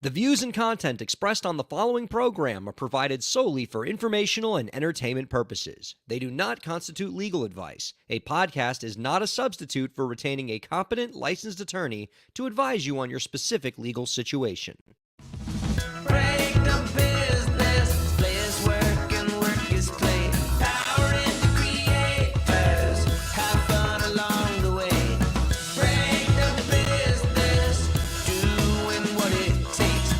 The views and content expressed on the following program are provided solely for informational and entertainment purposes. They do not constitute legal advice. A podcast is not a substitute for retaining a competent, licensed attorney to advise you on your specific legal situation. Break the business, play is work and work is play. Power in the creators, have fun along the way. Break the business, doing what it takes.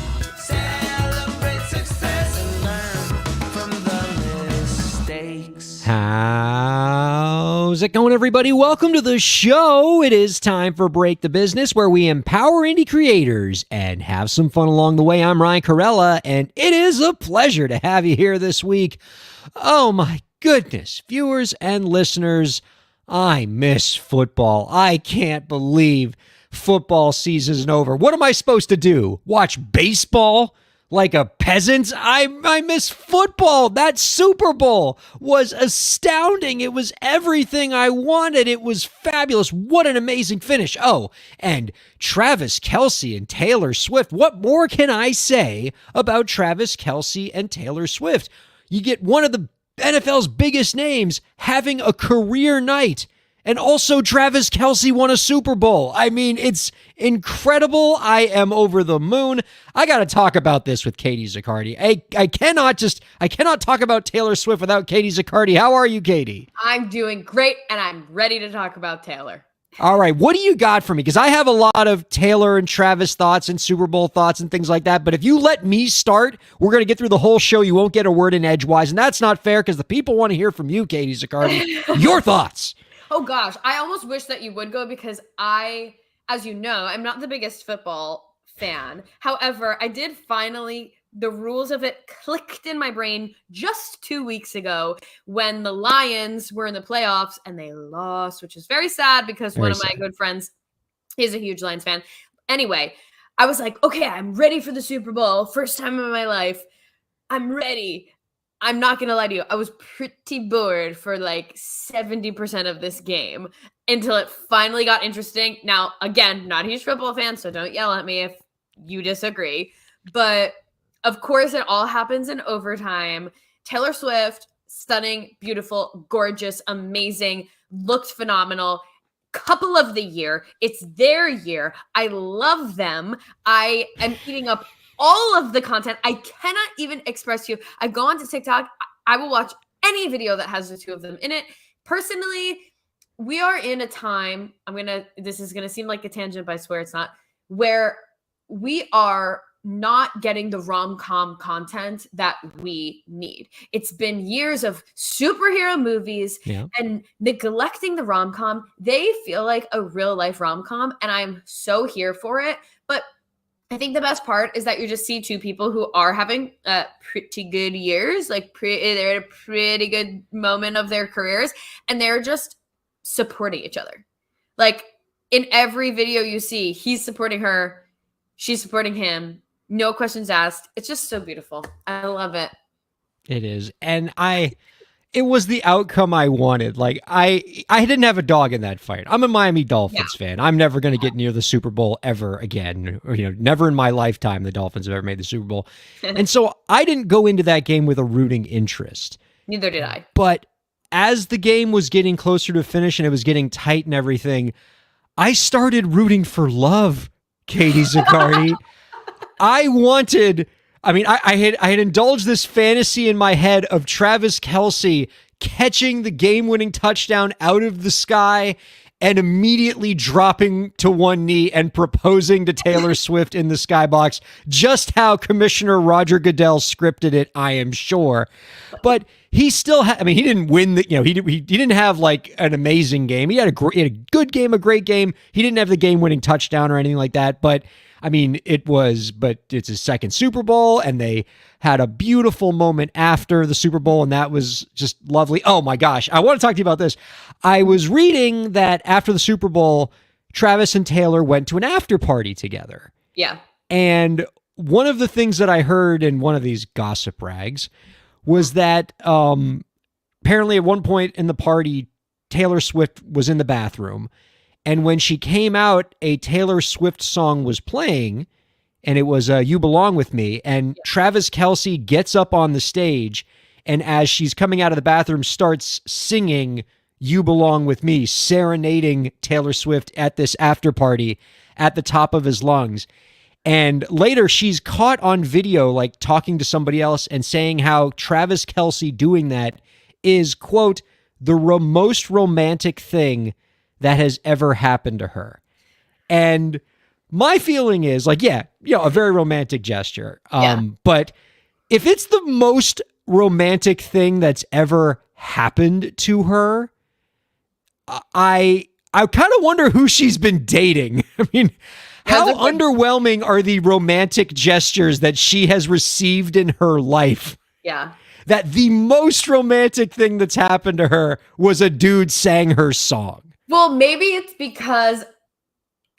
Celebrate success and learn from the mistakes. How's it going, everybody? Welcome to the show. It is time for Break the Business, where we empower indie creators and have some fun along the way. I'm Ryan Kairalla, and it is a pleasure to have you here this week. Oh my goodness, viewers and listeners, I miss football. I can't believe football season's over. What am I supposed to do? Watch baseball? Like a peasant? I miss football. That Super Bowl was astounding. It was everything I wanted. It was fabulous. What an amazing finish. Oh, and Travis Kelce and Taylor Swift. What more can I say about Travis Kelce and Taylor Swift? You get one of the NFL's biggest names having a career night. And also Travis Kelce won a Super Bowl. I mean, it's incredible. I am over the moon. I got to talk about this with Katie Zaccardi. I cannot talk about Taylor Swift without Katie Zaccardi. How are you, Katie? I'm doing great, and I'm ready to talk about Taylor. All right. What do you got for me? Because I have a lot of Taylor and Travis thoughts and Super Bowl thoughts and things like that. But if you let me start, we're going to get through the whole show. You won't get a word in edgewise. And that's not fair because the people want to hear from you, Katie Zaccardi. Your thoughts. Oh gosh, I almost wish that you would go because as you know, I'm not the biggest football fan. However, I did finally, the rules of it clicked in my brain just 2 weeks ago when the Lions were in the playoffs and they lost, which is very sad because one of my good friends is a huge Lions fan. Anyway, I was like, okay, I'm ready for the Super Bowl. First time in my life. I'm ready. I'm not going to lie to you. I was pretty bored for like 70% of this game until it finally got interesting. Now, again, not a huge football fan, so don't yell at me if you disagree. But of course, it all happens in overtime. Taylor Swift, stunning, beautiful, gorgeous, amazing, looked phenomenal. Couple of the year. It's their year. I love them. I am eating up all of the content. I cannot even express to you. I go onto TikTok. I will watch any video that has the two of them in it. Personally, we are in a time, this is going to seem like a tangent, but I swear it's not, where we are not getting the rom-com content that we need. It's been years of superhero movies and neglecting the rom-com. They feel like a real life rom-com, and I'm so here for it. But I think the best part is that you just see two people who are having pretty good years, they're at a pretty good moment of their careers, and they're just supporting each other. Like in every video you see, he's supporting her, she's supporting him, no questions asked. It's just so beautiful. I love it. It is. And it was the outcome I wanted. Like I didn't have a dog in that fight. I'm a Miami Dolphins fan. I'm never going to get near the Super Bowl ever again. Or, never in my lifetime the Dolphins have ever made the Super Bowl. And so I didn't go into that game with a rooting interest. Neither did I. But as the game was getting closer to finish and it was getting tight and everything, I started rooting for love, Katie Zaccardi. I had indulged this fantasy in my head of Travis Kelce catching the game-winning touchdown out of the sky and immediately dropping to one knee and proposing to Taylor Swift in the skybox, just how Commissioner Roger Goodell scripted it, I am sure. But he still he didn't win he didn't have like an amazing game. He had a good game, a great game. He didn't have the game-winning touchdown or anything like that, but it's his second Super Bowl, and they had a beautiful moment after the Super Bowl, and that was just lovely. Oh my gosh, I want to talk to you about this. I was reading that after the Super Bowl, Travis and Taylor went to an after party together. Yeah. And one of the things that I heard in one of these gossip rags was that apparently at one point in the party, Taylor Swift was in the bathroom, and when she came out, a Taylor Swift song was playing, and it was You Belong With Me, and Travis Kelce gets up on the stage, and as she's coming out of the bathroom, starts singing You Belong With Me, serenading Taylor Swift at this after party at the top of his lungs. And later she's caught on video, like talking to somebody else and saying how Travis Kelce doing that is, quote, the most romantic thing that has ever happened to her. And my feeling is like, yeah, a very romantic gesture. But if it's the most romantic thing that's ever happened to her, I kind of wonder who she's been dating. I mean, how underwhelming are the romantic gestures that she has received in her life? Yeah. That the most romantic thing that's happened to her was a dude sang her song. Well, maybe it's because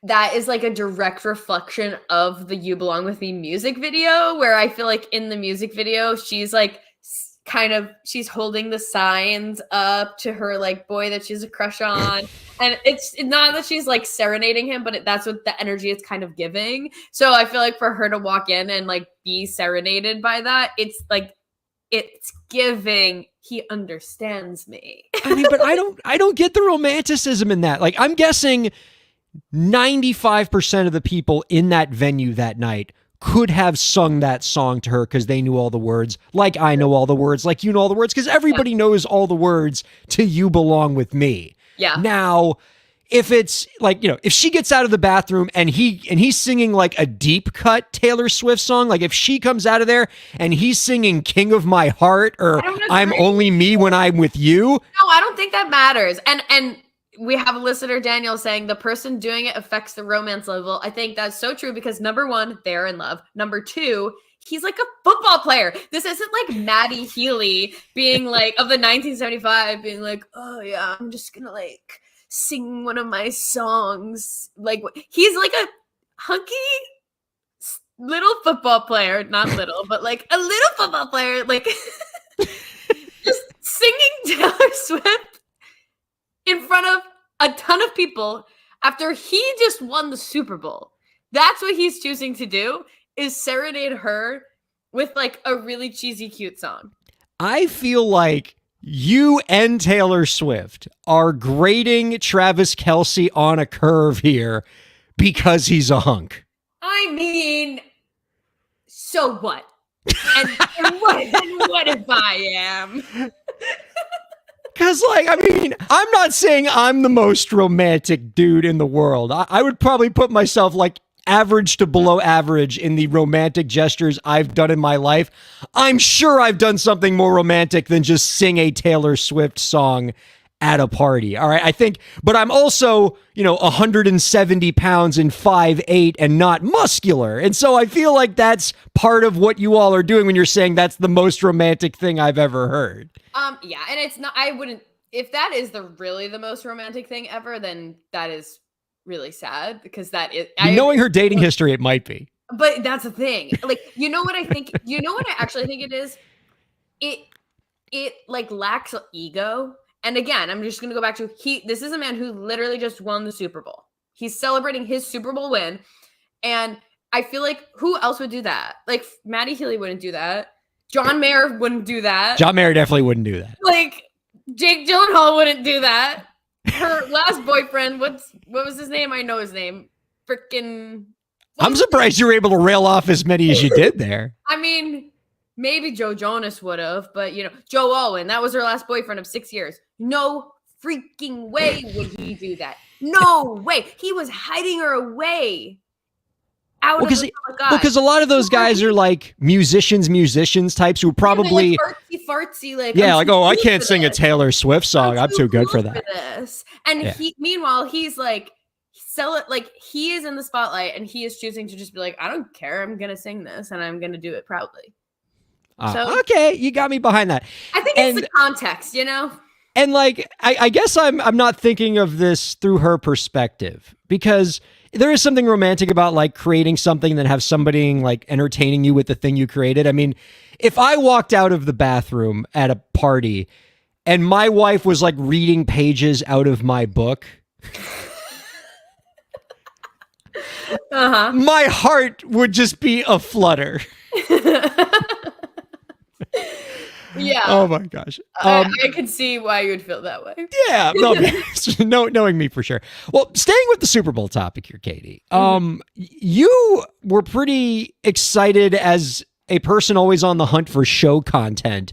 that is like a direct reflection of the You Belong With Me music video, where I feel like in the music video, she's like she's holding the signs up to her like boy that she's a crush on. And it's not that she's like serenading him, but that's what the energy it's kind of giving. So I feel like for her to walk in and like be serenaded by that, it's like, it's giving, he understands me. I mean, but I don't get the romanticism in that. Like, I'm guessing 95% of the people in that venue that night could have sung that song to her because they knew all the words, like I know all the words, like you know all the words, because everybody knows all the words to You Belong With Me. Yeah. Now, if it's like, if she gets out of the bathroom and he's singing like a deep cut Taylor Swift song, like if she comes out of there and he's singing King of My Heart or I'm Only Me When I'm With You. No, I don't think that matters. And we have a listener, Daniel, saying the person doing it affects the romance level. I think that's so true because number one, they're in love. Number two, he's like a football player. This isn't like Maddie Healy being like of the 1975 being like, oh yeah, I'm just gonna like sing one of my songs. Like he's like a hunky little football player, not little, but like a little football player, like just singing Taylor Swift in front of a ton of people after he just won the Super Bowl. That's what he's choosing to do, is serenade her with like a really cheesy, cute song. I feel like you and Taylor Swift are grading Travis Kelce on a curve here because he's a hunk. I mean, so what? And what if I am? Because, like, I mean, I'm not saying I'm the most romantic dude in the world. I would probably put myself, like, average to below average in the romantic gestures I've done in my life. I'm sure I've done something more romantic than just sing a Taylor Swift song at a party. All right, I think, but I'm also, 170 pounds and 5'8" and not muscular. And so I feel like that's part of what you all are doing when you're saying that's the most romantic thing I've ever heard. Yeah, and it's not, I wouldn't, if that is really the most romantic thing ever, then that is really sad because that is, knowing her dating history, it might be. But that's the thing. Like, you know what I think? You know what I actually think it is? It like lacks ego. And again, I'm just going to go back to this is a man who literally just won the Super Bowl. He's celebrating his Super Bowl win. And I feel like who else would do that? Like Maddie Healy wouldn't do that. John Mayer wouldn't do that. John Mayer definitely wouldn't do that. Like Jake Gyllenhaal wouldn't do that. Her last boyfriend, what was his name? I know his name. Freaking. I'm surprised you were able to rail off as many as you did there. I mean, maybe Joe Jonas would have, but Joe Alwyn, that was her last boyfriend of 6 years. No freaking way would he do that. No way. He was hiding her away. Because a lot of those guys are like musicians types who probably like fartsy, like I can't sing a Taylor Swift song. I'm too good for that. And meanwhile he's like he is in the spotlight and he is choosing to just be like, I don't care, I'm gonna sing this and I'm gonna do it proudly. Okay, you got me behind that. I think it's the context, And like I guess I'm not thinking of this through her perspective, because there is something romantic about like creating something that have somebody like entertaining you with the thing you created. I mean, if I walked out of the bathroom at a party and my wife was like reading pages out of my book, Uh-huh. my heart would just be a flutter. Yeah. Oh my gosh. I could see why you would feel that way. Yeah, no, knowing me for sure. Well, staying with the Super Bowl topic here, Katie. You were pretty excited as a person always on the hunt for show content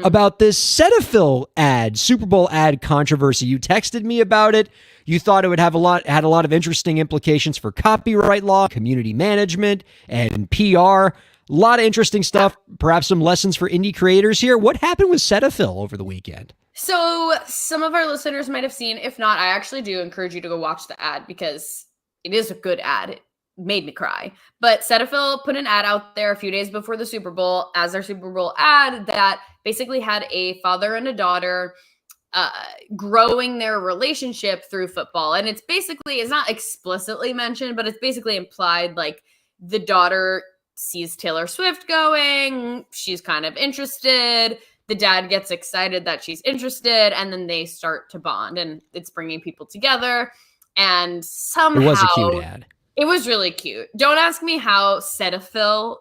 about this Cetaphil ad, Super Bowl ad controversy. You texted me about it. You thought it would have had a lot of interesting implications for copyright law, community management, and PR. A lot of interesting stuff. Perhaps some lessons for indie creators here. What happened with Cetaphil over the weekend? So some of our listeners might have seen. If not, I actually do encourage you to go watch the ad because it is a good ad. It made me cry. But Cetaphil put an ad out there a few days before the Super Bowl as their Super Bowl ad that basically had a father and a daughter growing their relationship through football. And it's not explicitly mentioned, but it's basically implied, like the daughter sees Taylor Swift going, she's kind of interested, the dad gets excited that she's interested, and then they start to bond, and it's bringing people together. And somehow It was a cute ad. It was really cute. Don't ask me how Cetaphil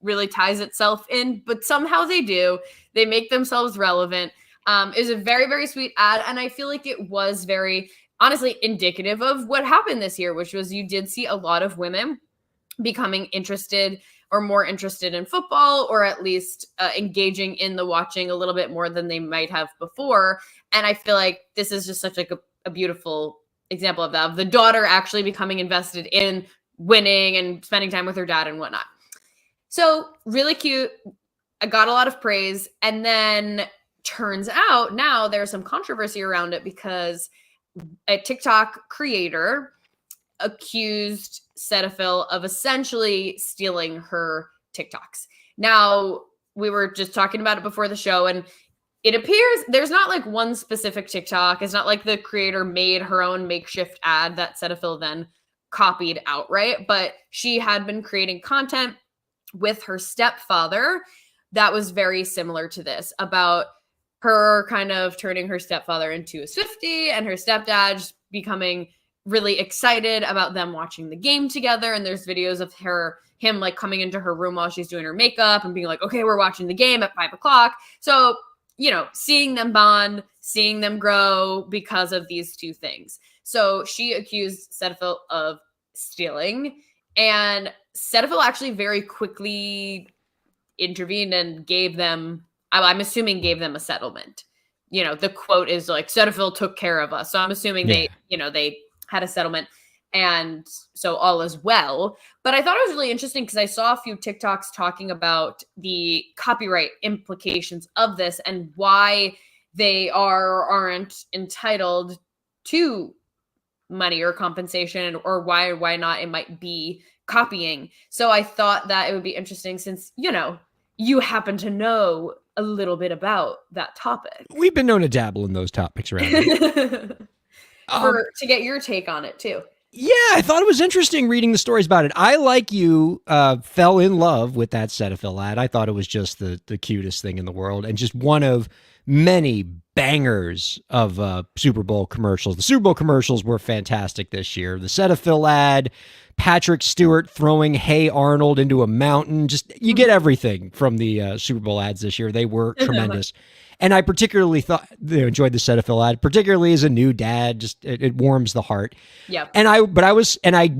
really ties itself in, but somehow they do. They make themselves relevant. It was a very, very sweet ad, and I feel like it was very, honestly, indicative of what happened this year, which was you did see a lot of women becoming interested or more interested in football, or at least engaging in the watching a little bit more than they might have before. And I feel like this is just such a beautiful example of that, of the daughter actually becoming invested in winning and spending time with her dad and whatnot. So really cute. I got a lot of praise. And then turns out now there's some controversy around it because a TikTok creator accused Cetaphil of essentially stealing her TikToks. Now, we were just talking about it before the show, and it appears there's not like one specific TikTok. It's not like the creator made her own makeshift ad that Cetaphil then copied outright, but she had been creating content with her stepfather that was very similar to this, about her kind of turning her stepfather into a Swiftie and her stepdad just becoming really excited about them watching the game together. And there's videos of him like coming into her room while she's doing her makeup and being like, okay, we're watching the game at 5:00. So, seeing them bond, seeing them grow because of these two things. So she accused Cetaphil of stealing, and Cetaphil actually very quickly intervened and I'm assuming gave them a settlement. The quote is like, Cetaphil took care of us. So I'm assuming they had a settlement, and so all is well. But I thought it was really interesting because I saw a few TikToks talking about the copyright implications of this and why they aren't entitled to money or compensation, or why not it might be copying. So I thought that it would be interesting since, you happen to know a little bit about that topic. We've been known to dabble in those topics around here. To get your take on it too. Yeah, I thought it was interesting reading the stories about it. I, like you, fell in love with that Cetaphil ad. I thought it was just the cutest thing in the world, and just one of many bangers of Super Bowl commercials. The Super Bowl commercials were fantastic this year. The Cetaphil ad, Patrick Stewart throwing Hey Arnold into a mountain. Just, you get everything from the Super Bowl ads this year. They were tremendous. And I particularly enjoyed the Cetaphil ad, particularly as a new dad. Just it warms the heart. Yeah. And I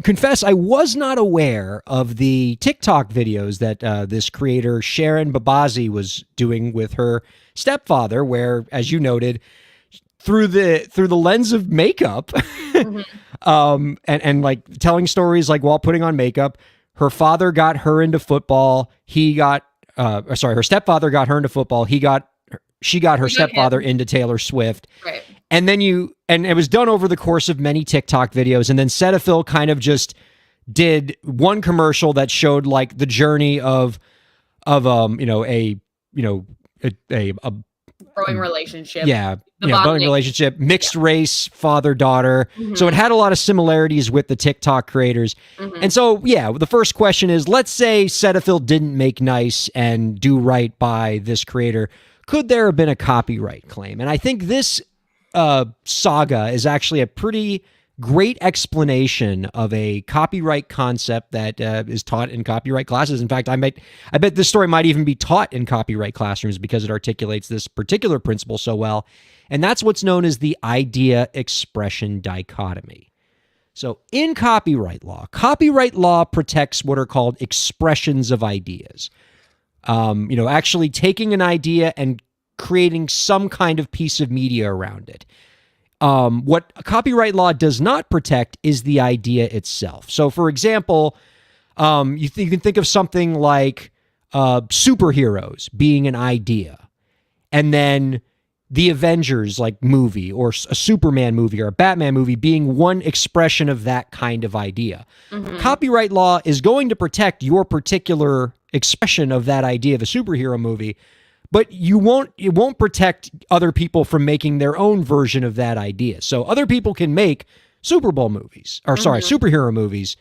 confess I was not aware of the TikTok videos that this creator Sharon Babazi was doing with her stepfather, where, as you noted, through the lens of makeup, and like telling stories like while putting on makeup, her father got her into football. Her stepfather got her into football. She got her stepfather into Taylor Swift. Right. And then and it was done over the course of many TikTok videos. And then Cetaphil kind of just did one commercial that showed like the journey of a growing relationship. Yeah. Budding relationship, mixed race, father-daughter. Mm-hmm. So it had a lot of similarities with the TikTok creators. Mm-hmm. And so, the first question is, let's say Cetaphil didn't make nice and do right by this creator. Could there have been a copyright claim? And I think this saga is actually a pretty great explanation of a copyright concept that is taught in copyright classes. In fact, I bet this story might even be taught in copyright classrooms because it articulates this particular principle so well. And that's what's known as the idea expression dichotomy. So in copyright law protects what are called expressions of ideas. Actually taking an idea and creating some kind of piece of media around it. What copyright law does not protect is the idea itself. So, for example, you can think of something like superheroes being an idea, and then the Avengers like movie, or a Superman movie, or a Batman movie being one expression of that kind of idea. Copyright law is going to protect your particular expression of that idea of a superhero movie, but it won't protect other people from making their own version of that idea. So other people can make superhero movies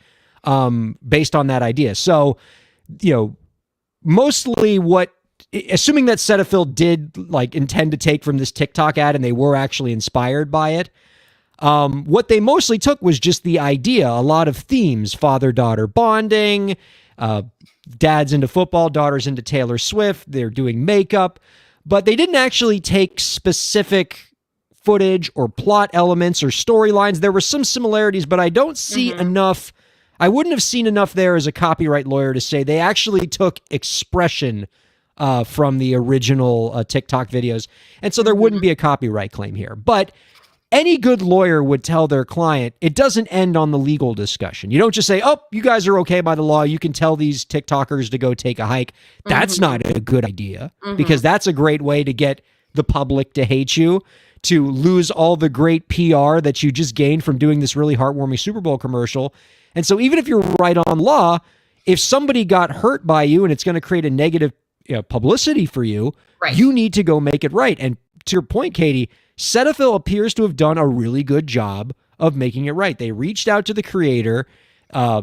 based on that idea. So, mostly assuming that Cetaphil did like intend to take from this TikTok ad and they were actually inspired by it, what they mostly took was just the idea, a lot of themes, father-daughter bonding, dad's into football, daughter's into Taylor Swift, they're doing makeup, but they didn't actually take specific footage or plot elements or storylines. There were some similarities, but I don't see enough. I wouldn't have seen enough there as a copyright lawyer to say they actually took expression from the original TikTok videos. And so there wouldn't be a copyright claim here. But any good lawyer would tell their client, it doesn't end on the legal discussion. You don't just say, oh, you guys are okay by the law. You can tell these TikTokers to go take a hike. That's not a good idea, because that's a great way to get the public to hate you, to lose all the great PR that you just gained from doing this really heartwarming Super Bowl commercial. And so even if you're right on law, if somebody got hurt by you and it's going to create a negative publicity for you, you need to go make it right. And to your point, Katie, Cetaphil appears to have done a really good job of making it right. They reached out to the creator.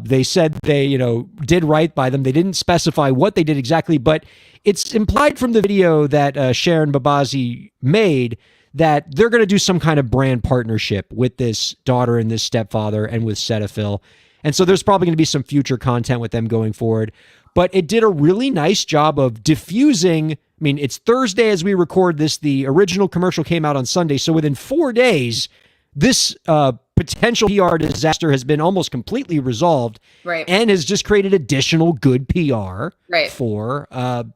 They said they, did right by them. They didn't specify what they did exactly, but it's implied from the video that Sharon Babazi made that they're going to do some kind of brand partnership with this daughter and this stepfather and with Cetaphil. And so there's probably going to be some future content with them going forward. But it did a really nice job of diffusing. I mean, it's Thursday as we record this. The original commercial came out on Sunday. So within 4 days, this potential PR disaster has been almost completely resolved, and has just created additional good PR for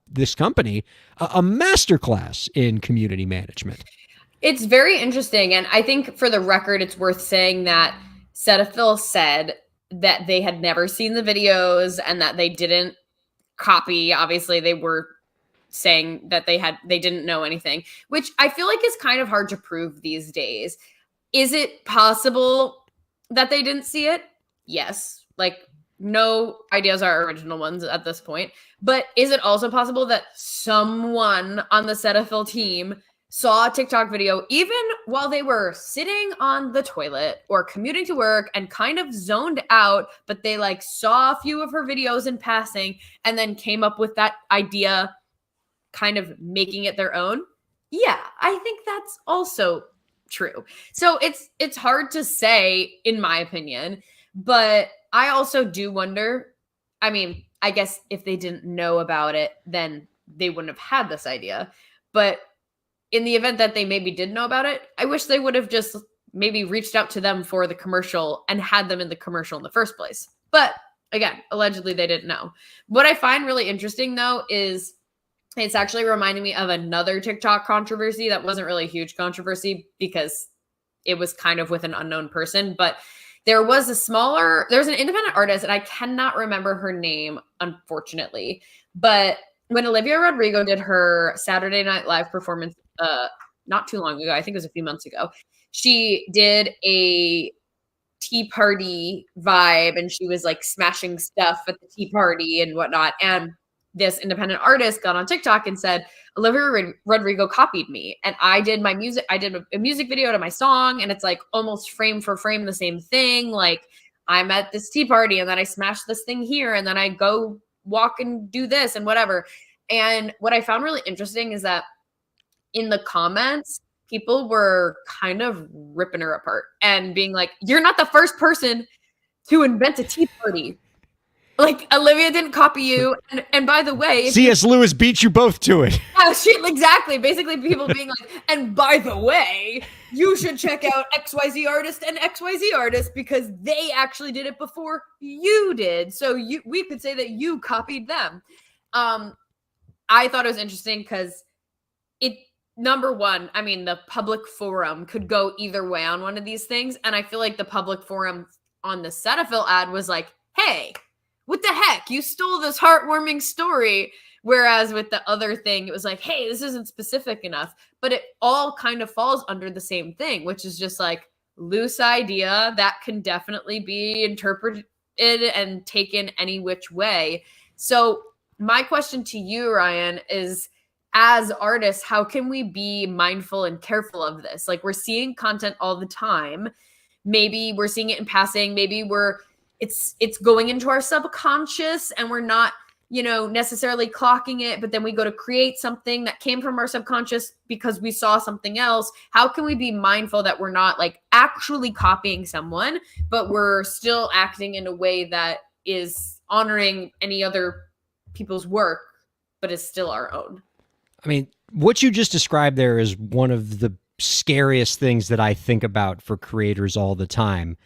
this company. A masterclass in community management. It's very interesting. And I think for the record, it's worth saying that Cetaphil said that they had never seen the videos and that they didn't copy. Obviously, they were saying that they didn't know anything, which I feel like is kind of hard to prove these days. Is it possible that they didn't see it? Yes. Like, no ideas are original ones at this point. But is it also possible that someone on the Cetaphil team saw a TikTok video even while they were sitting on the toilet or commuting to work and kind of zoned out, but they like saw a few of her videos in passing and then came up with that idea, kind of making it their own? Yeah, I think that's also true. So it's hard to say, in my opinion, but I also do wonder, I mean, I guess if they didn't know about it, then they wouldn't have had this idea. But in the event that they maybe did know about it, I wish they would have just maybe reached out to them for the commercial and had them in the commercial in the first place. But again, allegedly they didn't know. What I find really interesting, though, is it's actually reminding me of another TikTok controversy that wasn't really a huge controversy because it was kind of with an unknown person. But there's an independent artist, and I cannot remember her name, unfortunately. But when Olivia Rodrigo did her Saturday Night Live performance not too long ago, I think it was a few months ago, she did a tea party vibe and she was like smashing stuff at the tea party and whatnot. And this independent artist got on TikTok and said, Olivia Rodrigo copied me. And I did a music video to my song, and it's like almost frame for frame the same thing. Like, I'm at this tea party and then I smash this thing here and then I go walk and do this and whatever. And what I found really interesting is that in the comments, people were kind of ripping her apart and being like, "You're not the first person to invent a tea party. Like, Olivia didn't copy you. And by the way, C.S. Lewis beat you both to it. yeah, exactly. Basically, people being like, and by the way, you should check out XYZ artist and XYZ artist because they actually did it before you did. So we could say that you copied them. I thought it was interesting because number one, I mean, the public forum could go either way on one of these things. And I feel like the public forum on the Cetaphil ad was like, hey, what the heck? You stole this heartwarming story. Whereas with the other thing, it was like, hey, this isn't specific enough. But it all kind of falls under the same thing, which is just like loose idea that can definitely be interpreted and taken any which way. So my question to you, Ryan, is as artists, how can we be mindful and careful of this? Like, we're seeing content all the time. Maybe we're seeing it in passing. Maybe it's going into our subconscious and we're not, necessarily clocking it, but then we go to create something that came from our subconscious because we saw something else. How can we be mindful that we're not like actually copying someone, but we're still acting in a way that is honoring any other people's work, but is still our own? I mean, what you just described there is one of the scariest things that I think about for creators all the time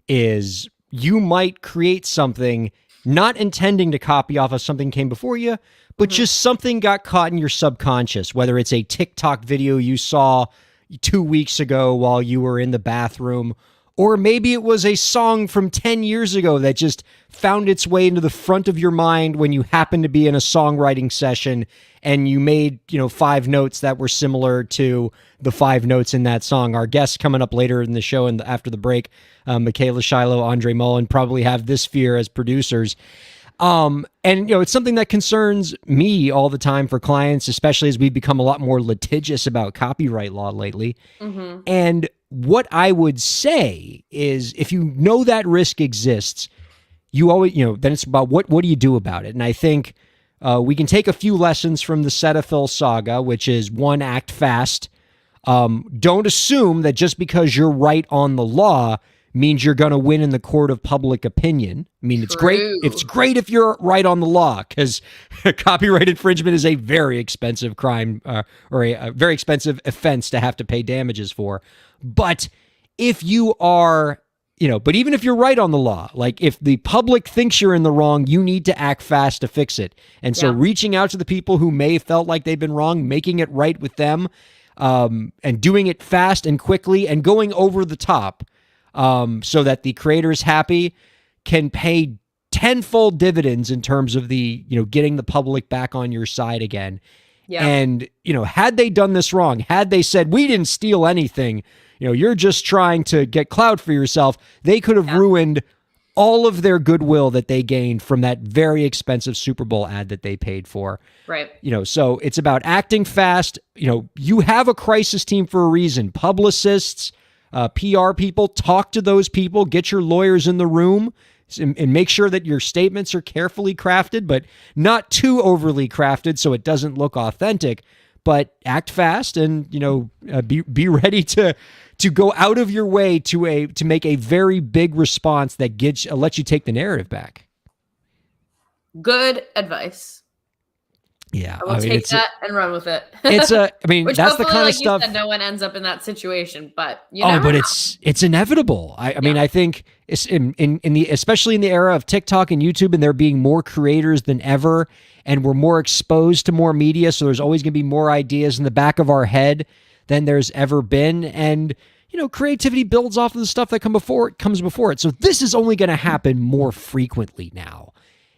is you might create something not intending to copy off of something came before you, but just something got caught in your subconscious, whether it's a TikTok video you saw 2 weeks ago while you were in the bathroom, or maybe it was a song from 10 years ago that just found its way into the front of your mind when you happened to be in a songwriting session and you made, 5 notes that were similar to the 5 notes in that song. Our guests coming up later in the show and after the break, Michaela Shiloh, Andre Mullen, probably have this fear as producers. And it's something that concerns me all the time for clients, especially as we've become a lot more litigious about copyright law lately. Mm-hmm. And what I would say is if you know that risk exists, you always, then it's about what do you do about it? And I think we can take a few lessons from the Cetaphil saga, which is one, act fast. Don't assume that just because you're right on the law means you're going to win in the court of public opinion. I mean, it's great. It's great if you're right on the law because copyright infringement is a very expensive crime or a very expensive offense to have to pay damages for. But if you are, but even if you're right on the law, like if the public thinks you're in the wrong, you need to act fast to fix it. And so reaching out to the people who may have felt like they've been wrong, making it right with them, and doing it fast and quickly and going over the top, so that the creator is happy, can pay tenfold dividends in terms of the, getting the public back on your side again. Yeah. And, had they done this wrong, had they said, we didn't steal anything, you're just trying to get clout for yourself, they could have ruined all of their goodwill that they gained from that very expensive Super Bowl ad that they paid for. Right. So it's about acting fast. You have a crisis team for a reason. Publicists, PR people, talk to those people, get your lawyers in the room and make sure that your statements are carefully crafted, but not too overly crafted so it doesn't look authentic, but act fast and, be ready to go out of your way to make a very big response that lets you take the narrative back. Good advice. Yeah, I will take that and run with it. That's the kind of stuff. You said, no one ends up in that situation, but it's inevitable. I mean, I think it's especially in the era of TikTok and YouTube, and there being more creators than ever, and we're more exposed to more media, so there's always going to be more ideas in the back of our head than there's ever been, and creativity builds off of the stuff that comes before it. So this is only going to happen more frequently now.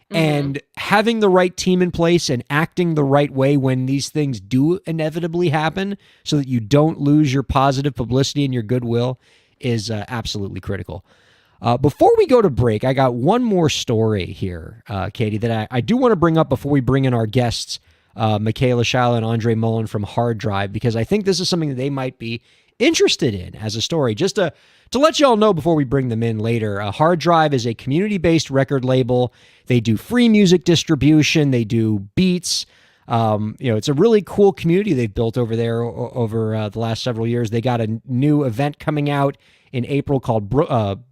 And having the right team in place and acting the right way when these things do inevitably happen so that you don't lose your positive publicity and your goodwill is absolutely critical. Before we go to break, I got one more story here, Katie, that I do want to bring up before we bring in our guests, Michaela Shiloh and Andre Mullen from Hard Drive, because I think this is something that they might be interested in as a story. Just to let y'all know before we bring them in later, Hard Drive is a community-based record label. They do free music distribution. They do beats. It's a really cool community they've built over there over the last several years. They got a new event coming out in April called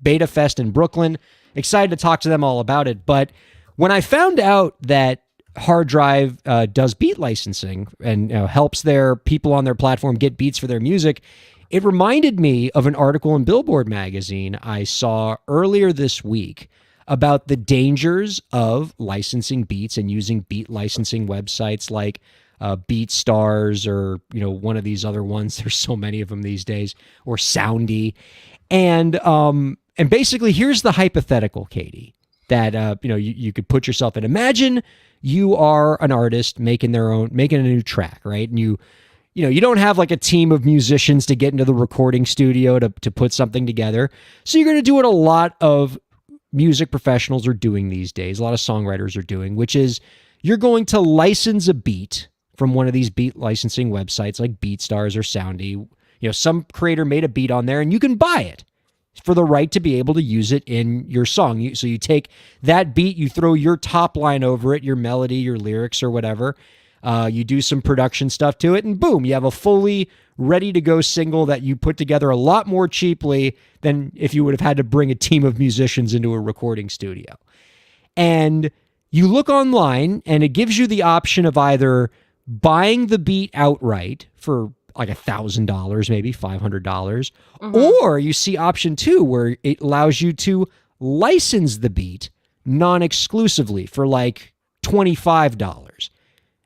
Beta Fest in Brooklyn. Excited to talk to them all about it. But when I found out that Hard Drive does beat licensing and helps their people on their platform get beats for their music, it reminded me of an article in Billboard magazine I saw earlier this week about the dangers of licensing beats and using beat licensing websites like BeatStars or one of these other ones. There's so many of them these days, or Soundy, and basically here's the hypothetical, Katie, that you could put yourself in. Imagine you are an artist making a new track, right? And you don't have like a team of musicians to get into the recording studio to put something together. So you're going to do what a lot of music professionals are doing these days, a lot of songwriters are doing, which is you're going to license a beat from one of these beat licensing websites like BeatStars or Soundy. Some creator made a beat on there and you can buy it for the right to be able to use it in your song. So you take that beat, you throw your top line over it, your melody, your lyrics or whatever. You do some production stuff to it and boom, you have a fully ready to go single that you put together a lot more cheaply than if you would have had to bring a team of musicians into a recording studio. And you look online and it gives you the option of either buying the beat outright for like $1,000, maybe $500, or you see option 2 where it allows you to license the beat non-exclusively for like $25.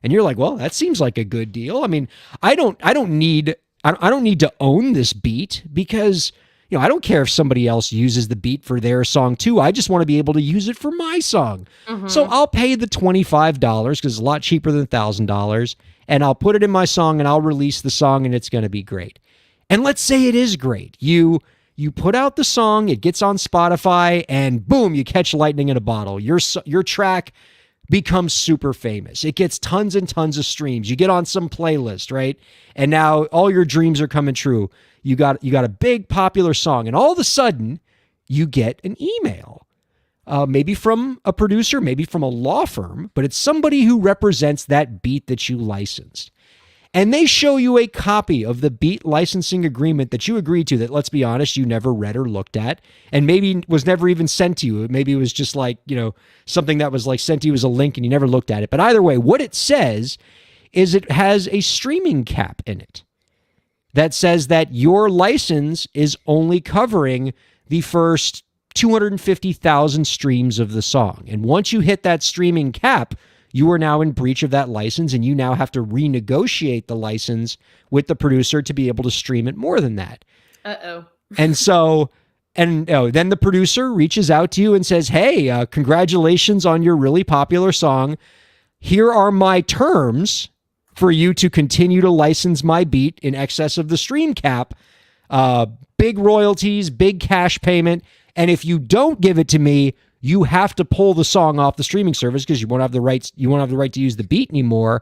And you're like, well, that seems like a good deal. I mean, I don't need to own this beat because, I don't care if somebody else uses the beat for their song too. I just want to be able to use it for my song. So I'll pay the $25 because it's a lot cheaper than $1,000, and I'll put it in my song and I'll release the song and it's going to be great. And let's say it is great. You put out the song, it gets on Spotify, and boom, you catch lightning in a bottle. Your track becomes super famous. It gets tons and tons of streams. You get on some playlist, right? And now all your dreams are coming true. You got a big popular song, and all of a sudden you get an email, maybe from a producer, maybe from a law firm, but it's somebody who represents that beat that you licensed. And they show you a copy of the beat licensing agreement that you agreed to that, let's be honest, you never read or looked at, and maybe was never even sent to you. Maybe it was just like, something that was like sent to you as a link and you never looked at it. But either way, what it says is it has a streaming cap in it that says that your license is only covering the first 250,000 streams of the song. And once you hit that streaming cap, you are now in breach of that license, and you now have to renegotiate the license with the producer to be able to stream it more than that. And so, then the producer reaches out to you and says, hey, congratulations on your really popular song. Here are my terms for you to continue to license my beat in excess of the stream cap. Big royalties, big cash payment. And if you don't give it to me, you have to pull the song off the streaming service because you won't have the rights. You won't have the right to use the beat anymore.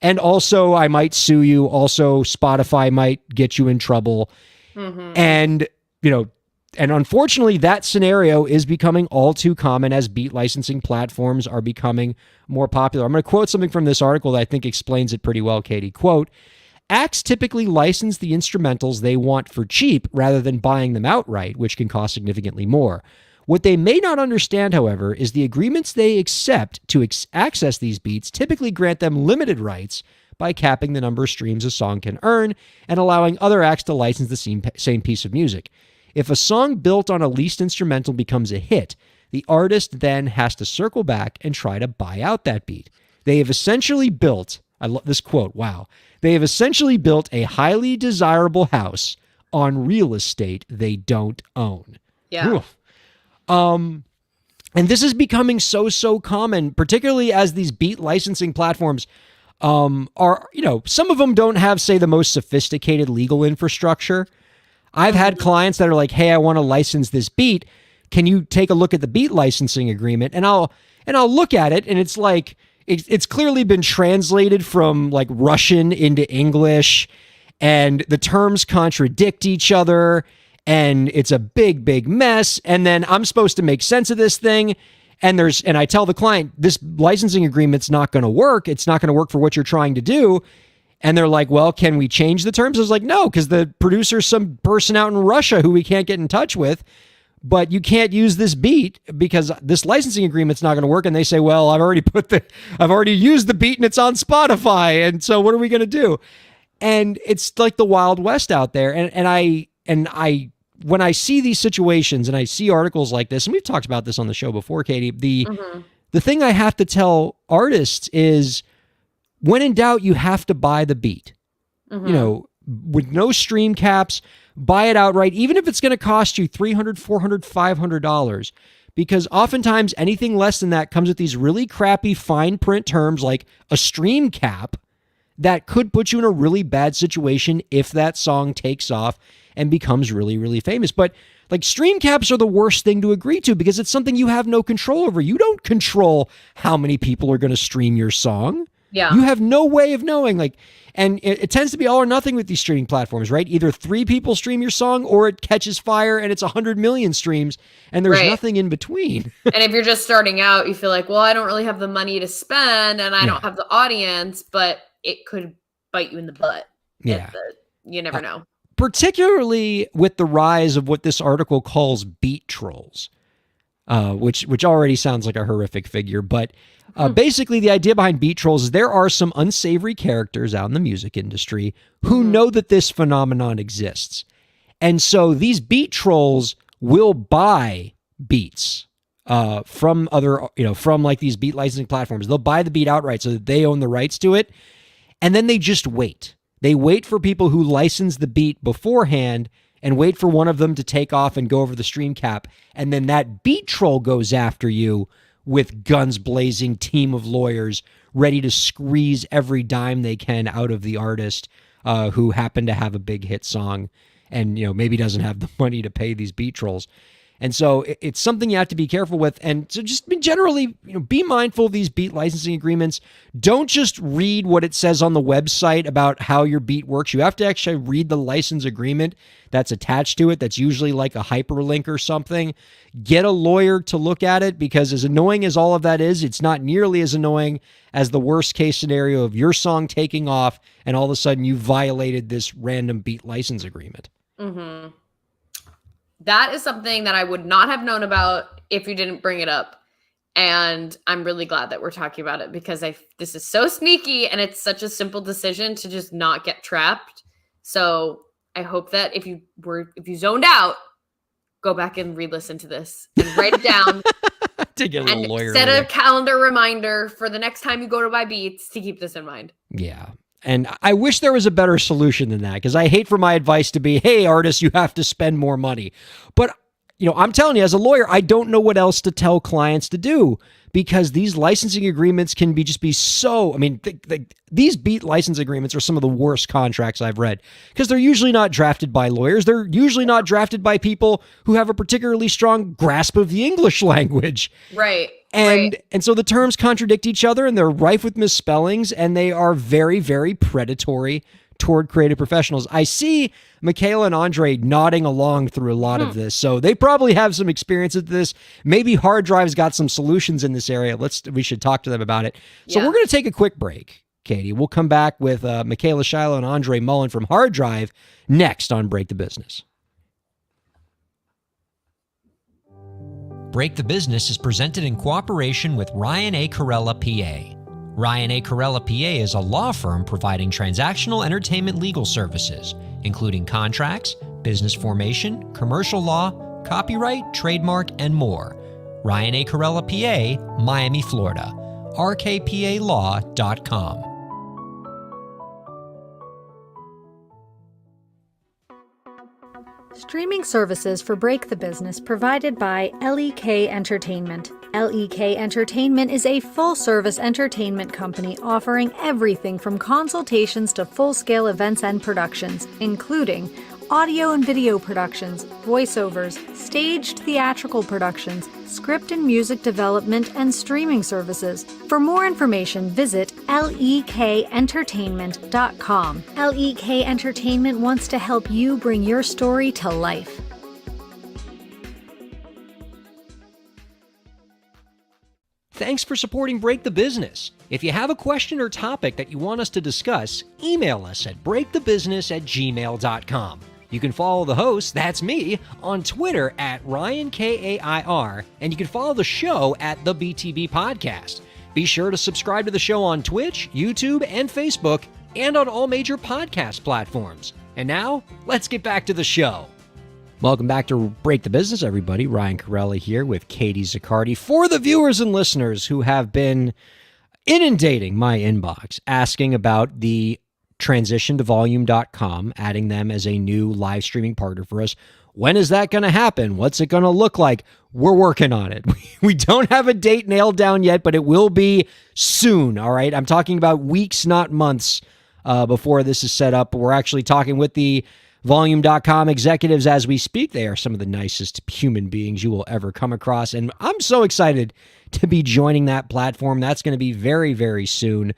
And also, I might sue you. Also, Spotify might get you in trouble. And unfortunately, that scenario is becoming all too common as beat licensing platforms are becoming more popular. I'm going to quote something from this article that I think explains it pretty well, Katie. Quote, acts typically license the instrumentals they want for cheap rather than buying them outright, which can cost significantly more. What they may not understand, however, is the agreements they accept to access these beats typically grant them limited rights by capping the number of streams a song can earn and allowing other acts to license the same piece of music. If a song built on a leased instrumental becomes a hit, the artist then has to circle back and try to buy out that beat. They have essentially built, I love this quote, wow, they have essentially built a highly desirable house on real estate they don't own. Yeah. Oof. And this is becoming so common, particularly as these beat licensing platforms are, some of them don't have, say, the most sophisticated legal infrastructure. I've had clients that are like, hey, I want to license this beat. Can you take a look at the beat licensing agreement? And I'll look at it, and it's like, it's clearly been translated from like Russian into English, and the terms contradict each other. And it's a big mess. And then I'm supposed to make sense of this thing. And I tell the client, this licensing agreement's not going to work. It's not going to work for what you're trying to do. And they're like, well, can we change the terms? I was like, no, because the producer's some person out in Russia who we can't get in touch with. But you can't use this beat because this licensing agreement's not going to work. And they say, well, I've already used the beat and it's on Spotify. And so what are we going to do? And it's like the Wild West out there. And I when I see these situations and I see articles like this, and we've talked about this on the show before, Katie, the thing I have to tell artists is, when in doubt, you have to buy the beat. With no stream caps, buy it outright, even if it's going to cost you $300, $400, $500, because oftentimes anything less than that comes with these really crappy fine print terms like a stream cap that could put you in a really bad situation if that song takes off and becomes really, really famous. But like, stream caps are the worst thing to agree to because it's something you have no control over. You don't control how many people are going to stream your song. Yeah. You have no way of knowing. And it tends to be all or nothing with these streaming platforms, right? Either 3 people stream your song or it catches fire and it's 100 million streams and there's nothing in between. And if you're just starting out, you feel like, well, I don't really have the money to spend and I don't have the audience, but it could bite you in the butt. Yeah. You never know. Particularly with the rise of what this article calls beat trolls, which already sounds like a horrific figure. But basically the idea behind beat trolls is there are some unsavory characters out in the music industry who know that this phenomenon exists. And so these beat trolls will buy beats from other, from like these beat licensing platforms. They'll buy the beat outright so that they own the rights to it. And then they just wait. They wait for people who license the beat beforehand and wait for one of them to take off and go over the stream cap. And then that beat troll goes after you with guns blazing, team of lawyers ready to squeeze every dime they can out of the artist who happen to have a big hit song and maybe doesn't have the money to pay these beat trolls. And so it's something you have to be careful with. And so just generally, be mindful of these beat licensing agreements. Don't just read what it says on the website about how your beat works. You have to actually read the license agreement that's attached to it. That's usually like a hyperlink or something. Get a lawyer to look at it, because as annoying as all of that is, it's not nearly as annoying as the worst case scenario of your song taking off and all of a sudden you violated this random beat license agreement. Mm-hmm. That is something that I would not have known about if you didn't bring it up. And I'm really glad that we're talking about it, because this is so sneaky and it's such a simple decision to just not get trapped. So I hope that if you zoned out, go back and re-listen to this and write it down. To get a little lawyer. Set a calendar reminder for the next time you go to buy beats to keep this in mind. Yeah. And I wish there was a better solution than that, because I hate for my advice to be, hey, artists, you have to spend more money. But, I'm telling you, as a lawyer, I don't know what else to tell clients to do, because these licensing agreements can be so, these beat license agreements are some of the worst contracts I've read, because they're usually not drafted by lawyers. They're usually not drafted by people who have a particularly strong grasp of the English language. Right. And so the terms contradict each other, and they're rife with misspellings, and they are very, very predatory toward creative professionals. I see Michaela and Andre nodding along through a lot of this, so they probably have some experience with this. Maybe Hard Drive's got some solutions in this area. We should talk to them about it. So we're going to take a quick break, Katie. We'll come back with Michaela Shiloh and Andre Mullen from Hard Drive next on Break the Business. Break the Business is presented in cooperation with Ryan Kairalla, PA. Ryan Kairalla, PA is a law firm providing transactional entertainment legal services, including contracts, business formation, commercial law, copyright, trademark, and more. Ryan Kairalla, PA, Miami, Florida. rkpalaw.com. Streaming services for Break the Business provided by LEK Entertainment. LEK Entertainment is a full-service entertainment company offering everything from consultations to full-scale events and productions, including audio and video productions, voiceovers, staged theatrical productions, script and music development, and streaming services. For more information, visit lekentertainment.com. LEK Entertainment wants to help you bring your story to life. Thanks for supporting Break the Business. If you have a question or topic that you want us to discuss, email us at breakthebusiness@gmail.com. You can follow the host, that's me, on Twitter at Ryan Kair, and you can follow the show at the BTB Podcast. Be sure to subscribe to the show on Twitch, YouTube, and Facebook, and on all major podcast platforms. And now, let's get back to the show. Welcome back to Break the Business, everybody. Ryan Kairalla here with Katie Zaccardi. For the viewers and listeners who have been inundating my inbox, asking about the transition to volume.com, adding them as a new live streaming partner for us. When is that going to happen? What's it going to look like? We're working on it. We don't have a date nailed down yet, but it will be soon, all right? I'm talking about weeks, not months, before this is set up. We're actually talking with the volume.com executives as we speak. They are some of the nicest human beings you will ever come across, and I'm so excited to be joining that platform. That's going to be very, very soon.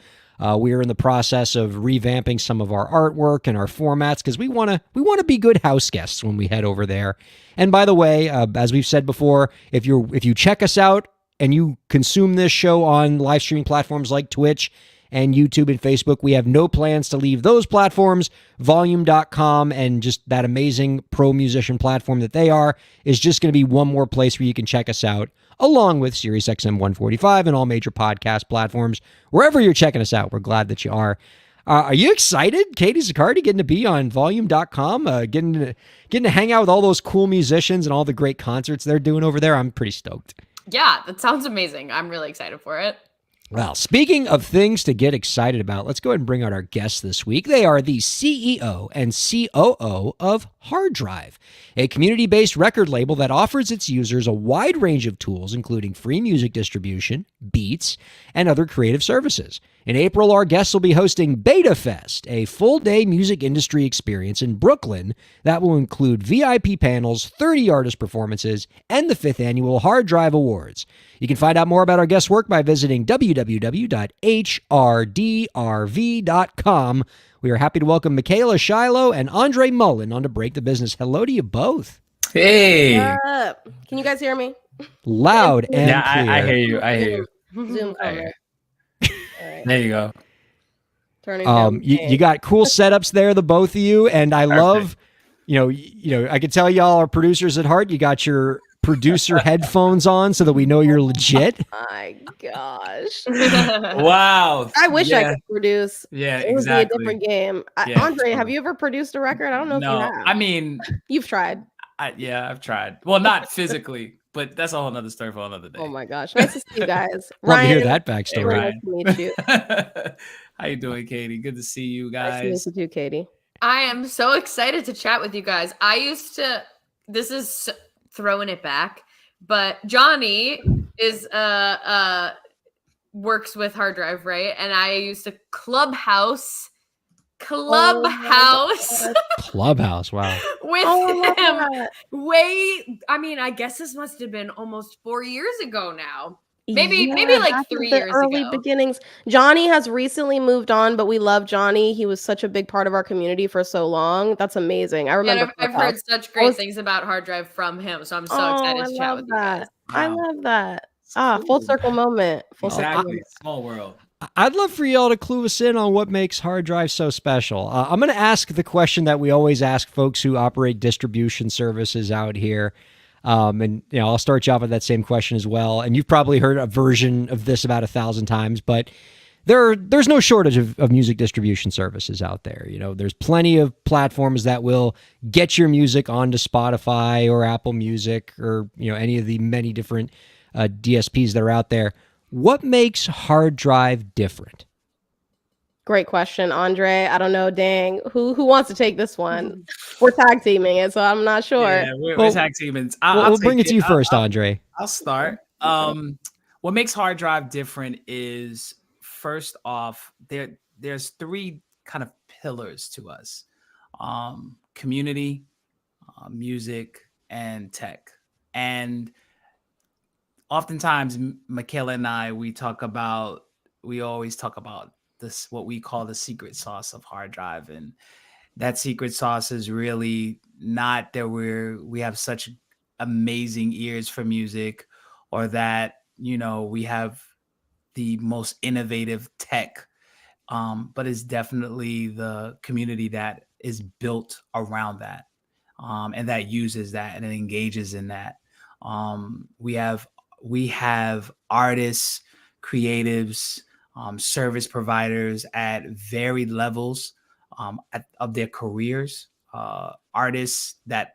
We are in the process of revamping some of our artwork and our formats because we want to be good house guests when we head over there. And by the way, as we've said before, if you check us out and you consume this show on live streaming platforms like Twitch and YouTube and Facebook, we have no plans to leave those platforms. Volume.com and just that amazing pro musician platform that they are is just going to be one more place where you can check us out, along with SiriusXM 145 and all major podcast platforms. Wherever you're checking us out, we're glad that you are. Are you excited, Katie Zaccardi, getting to be on Volume.com, getting to hang out with all those cool musicians and all the great concerts they're doing over there? I'm pretty stoked. Yeah, that sounds amazing. I'm really excited for it. Well, speaking of things to get excited about, let's go ahead and bring out our guests this week. They are the CEO and COO of Hard Drive, a community-based record label that offers its users a wide range of tools, including free music distribution, beats, and other creative services. In April, our guests will be hosting Beta Fest, a full-day music industry experience in Brooklyn that will include VIP panels, 30 artist performances, and the 5th annual Hard Drive Awards. You can find out more about our guest work by visiting www.hrdrv.com. We are happy to welcome Michaela Shiloh and Andre Mullen on to Break the Business. Hello to you both. Hey. What's up? Can you guys hear me? Loud and Yeah, clear. I hear you. I hear you. Zoom I hear comment. All right. There you go. Turning down. You got cool setups there, the both of you, and I love, I can tell y'all are producers at heart. You got your producer headphones on so that we know you're legit. My gosh. Wow. I wish I could produce. Yeah, It would exactly. be a different game. Yeah, Andre, have totally. you ever produced a record? I don't know if you No, have. I mean, You've tried. I've tried. Well, not physically, but that's a whole nother story for another day. Oh my gosh. Nice to see you guys. Love to hear Ryan, that Hey, backstory. really Ryan. nice to meet you. How you doing, Katie? Good to see you Nice guys. to meet you, Katie. I am so excited to chat with you guys. This is throwing it back, but Johnny is works with Hard Drive, right? And I used to Clubhouse God. Clubhouse, wow. with Oh, I love him. that. I guess this must have been almost 4 years ago now. Yeah, Maybe like back in 3 the years early ago. beginnings. Johnny has recently moved on, but we love Johnny. He was such a big part of our community for so long. That's amazing. I And remember. I've Clubhouse. heard such great things about Hard Drive from him, so I'm so excited I to chat love with you guys. that. I Wow. love that. Full circle moment. Full circle Exactly. moment. Small world. I'd love for y'all to clue us in on what makes Hard Drive so special. I'm going to ask the question that we always ask folks who operate distribution services out here. And I'll start you off with that same question as well. And you've probably heard a version of this about 1,000 times, but there's no shortage of music distribution services out there. There's plenty of platforms that will get your music onto Spotify or Apple Music or any of the many different DSPs that are out there. What makes Hard Drive different? Great question, Andre. I don't know. Dang, who wants to take this one? We're tag teaming it, so I'm not sure. Yeah, we're Well, tag teaming. We'll bring it to you first, Andre. I'll start. What makes Hard Drive different is, first off, there's three kind of pillars to us: community, music, and tech. And oftentimes, Michaela and I, we always talk about this, what we call the secret sauce of Hard Drive. And that secret sauce is really not that we have such amazing ears for music, or that we have the most innovative tech, but it's definitely the community that is built around that, and that uses that and it engages in that. We have artists, creatives, service providers at varied levels of their careers. Artists that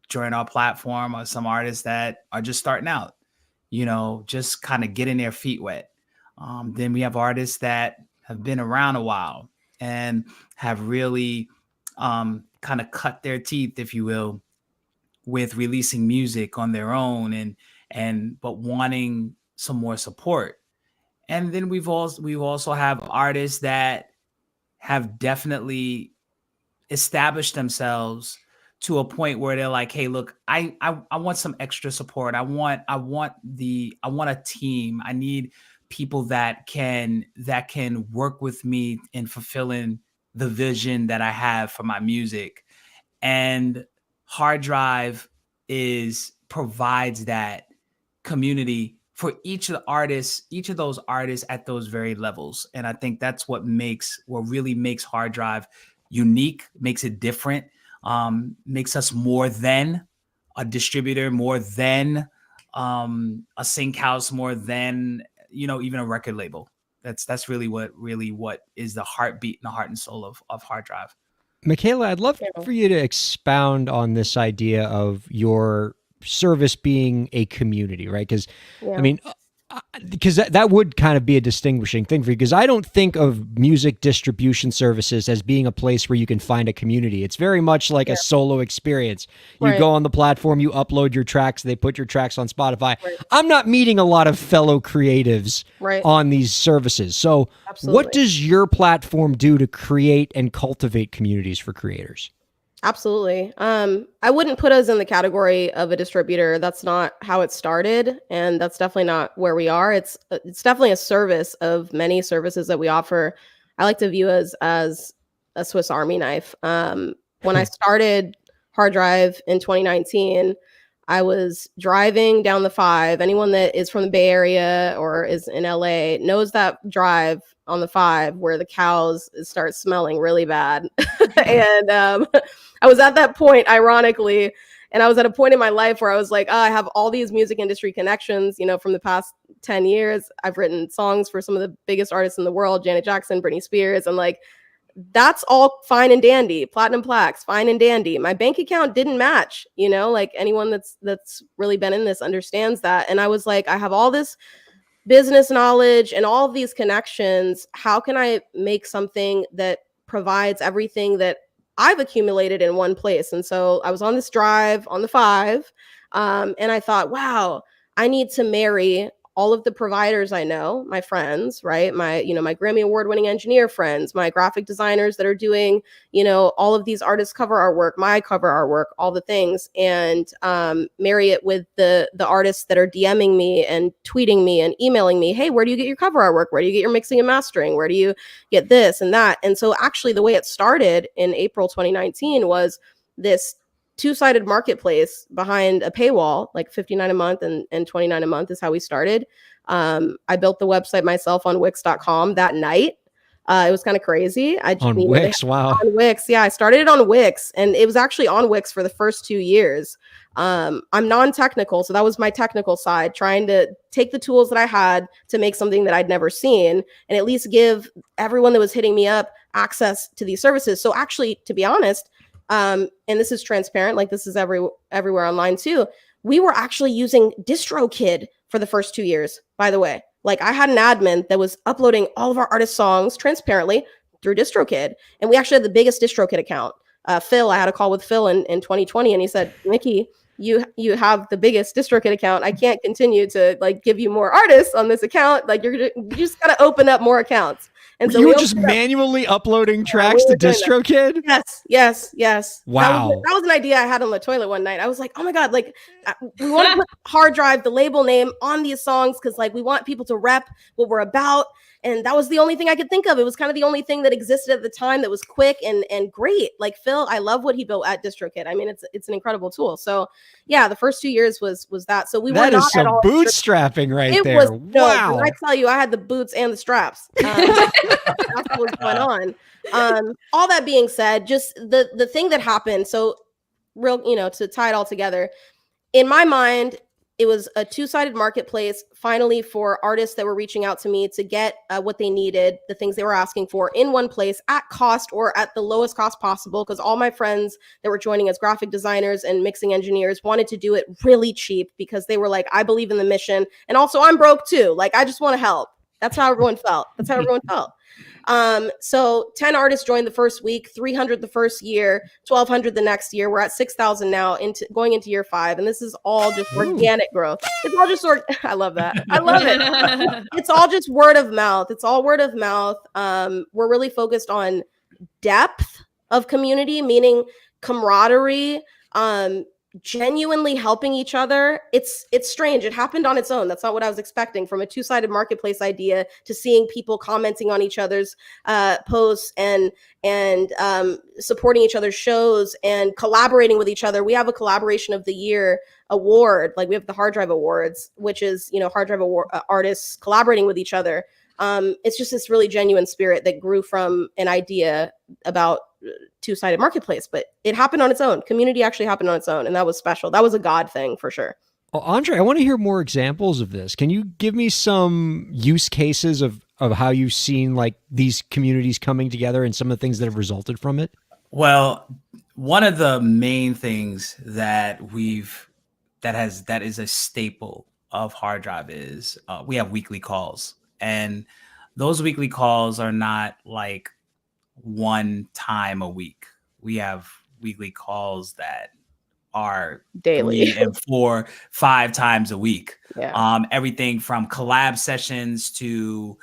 join our platform are some artists that are just starting out, just kind of getting their feet wet. Then we have artists that have been around a while and have really kind of cut their teeth, if you will, with releasing music on their own but wanting some more support. And then we also have artists that have definitely established themselves to a point where they're like, hey, look, I want some extra support. I want a team. I need people that can work with me in fulfilling the vision that I have for my music. And Hard Drive provides that community for each of those artists at those very levels. And I think that's what really makes Hard Drive unique, makes it different, makes us more than a distributor, more than a sync house, more than even a record label. That's really what is the heartbeat and the heart and soul of Hard Drive. Michaela, I'd love for you to expound on this idea of your service being a community, right? Because, I mean, because that would kind of be a distinguishing thing for you, because I don't think of music distribution services as being a place where you can find a community. It's very much like a solo experience. You go on the platform, you upload your tracks, they put your tracks on Spotify. I'm not meeting a lot of fellow creatives on these services. So what does your platform do to create and cultivate communities for creators? Absolutely. I wouldn't put us in the category of a distributor. That's not how it started, and that's definitely not where we are. It's definitely a service of many services that we offer. I like to view us as a Swiss Army knife. When I started Hard Drive in 2019, I was driving down the 5. Anyone that is from the Bay Area or is in LA knows that drive on the 5 where the cows start smelling really bad. And I was at that point, ironically, and I was at a point in my life where I was like, I have all these music industry connections, from the past 10 years. I've written songs for some of the biggest artists in the world, Janet Jackson, Britney Spears, and like, that's all fine and dandy, platinum plaques, fine and dandy. My bank account didn't match, like anyone that's really been in this understands that. And I was like, I have all this business knowledge and all of these connections. How can I make something that provides everything that I've accumulated in one place? And so I was on this drive on the 5, and I thought, wow, I need to marry all of the providers I know, my friends, right? My Grammy award-winning engineer friends, my graphic designers that are doing, all of these artists' cover artwork, my cover artwork, all the things, and marry it with the artists that are DMing me and tweeting me and emailing me, hey, where do you get your cover artwork? Where do you get your mixing and mastering? Where do you get this and that? And so actually the way it started in April 2019 was this 2-sided marketplace behind a paywall, like $59 a month and $29 a month is how we started. I built the website myself on Wix.com that night. It was kind of crazy. Wix, wow. On Wix, yeah. I started it on Wix, and it was actually on Wix for the first 2 years. I'm non-technical, so that was my technical side, trying to take the tools that I had to make something that I'd never seen, and at least give everyone that was hitting me up access to these services. So actually, to be honest, and this is transparent, like this is everywhere online too, we were actually using DistroKid for the first 2 years, by the way. Like I had an admin that was uploading all of our artist songs transparently through DistroKid. And we actually had the biggest DistroKid account. Phil, I had a call with Phil in 2020, and he said, Nikki, you have the biggest DistroKid account. I can't continue to like give you more artists on this account. Like you just got to open up more accounts. And so you were just manually uploading tracks to DistroKid? Yes. Wow. That was an idea I had on the toilet one night. I was like, oh my God, like we want to put Hard Drive, the label name, on these songs because like we want people to rep what we're about. And that was the only thing I could think of. It was kind of the only thing that existed at the time that was quick and great. Like Phil, I love what he built at DistroKid. I mean, it's an incredible tool. So yeah, the first 2 years was that. So we were That not is some at all bootstrapping right it there. was no, Wow. when I tell you I had the boots and the straps. That's what was going on. All that being said, just the thing that happened. So real, to tie it all together, in my mind, it was a two-sided marketplace finally for artists that were reaching out to me to get what they needed, the things they were asking for in one place at cost or at the lowest cost possible, because all my friends that were joining as graphic designers and mixing engineers wanted to do it really cheap because they were like, I believe in the mission, and also I'm broke too, like I just want to help. That's how everyone felt. So 10 artists joined the first week, 300 the first year, 1,200 the next year. We're at 6,000 now, going into year 5, and this is all just organic growth. It's all just I love that. I love it. It's all just word of mouth. It's all word of mouth. We're really focused on depth of community, meaning camaraderie, genuinely helping each other. It's strange. It happened on its own. That's not what I was expecting, from a two-sided marketplace idea to seeing people commenting on each other's posts and supporting each other's shows and collaborating with each other. We have a collaboration of the year award. Like we have the Hard Drive Awards, which is, hard drive artists collaborating with each other. It's just this really genuine spirit that grew from an idea about two-sided marketplace, but it happened on its own. Community actually happened on its own, and that was special. That was a God thing for sure. Well, Andre, I want to hear more examples of this. Can you give me some use cases of how you've seen like these communities coming together and some of the things that have resulted from it? Well, one of the main things that is a staple of Hard Drive is we have weekly calls, and those weekly calls are not like one time a week. We have weekly calls that are daily 3 and 4, 5 times a week. Yeah. Everything from collab sessions to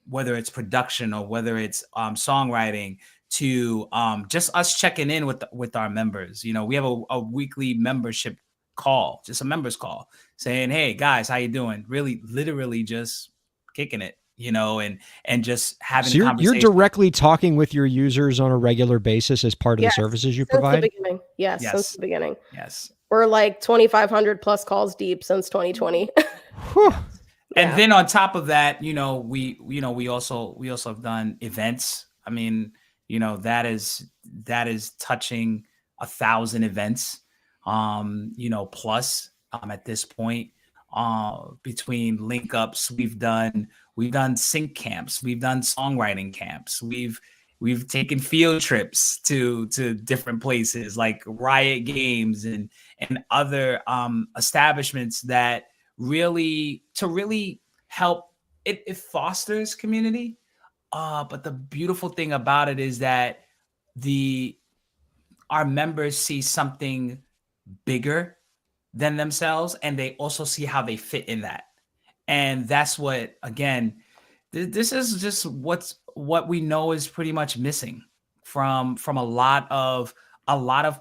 whether it's production or whether it's songwriting to just us checking in with our members. We have a weekly membership call, just a members call, saying, hey guys, how you doing? Really, literally just kicking it. And just having so conversations. You're directly talking with your users on a regular basis as part of the services you provide? Since the beginning. Yes, since the beginning. Yes. We're like 2,500 plus calls deep since 2020. And then on top of that, we also have done events. I mean, that is touching 1,000 events, plus at this point. Between link ups, we've done sync camps, we've done songwriting camps, we've taken field trips to different places like Riot Games and other establishments that really help. It fosters community, but the beautiful thing about it is that our members see something bigger than themselves, and they also see how they fit in that. And that's what, again, this is just what we know is pretty much missing from a lot of